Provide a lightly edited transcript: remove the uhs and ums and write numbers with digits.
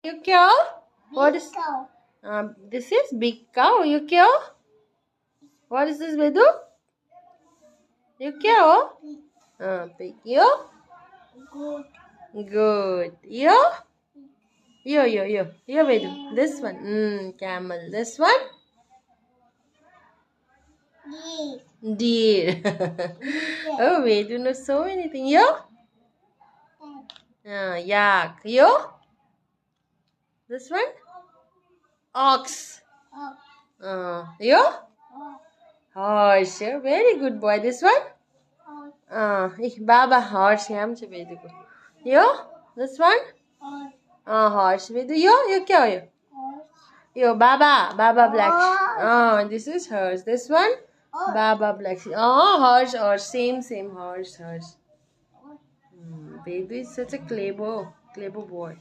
You cow? What Big is cow. this? Is big cow? You cow? What is this, Bedu? You cow? Pig. You? Good. Good. You? You. You, Bedu. This one. Camel. This one? Deer. Deer. Oh, Bedu knows so many things. You? Yak. You? This one? Ox. You? Horse. You're very good boy. This one? Baba horse. आमचे वेदू को. You? This one? Horse. Vedu you क्या हो you? Yo, Baba black. This is hers. This one? Baba black. Horse. Same horse. Vedu is such a clever boy.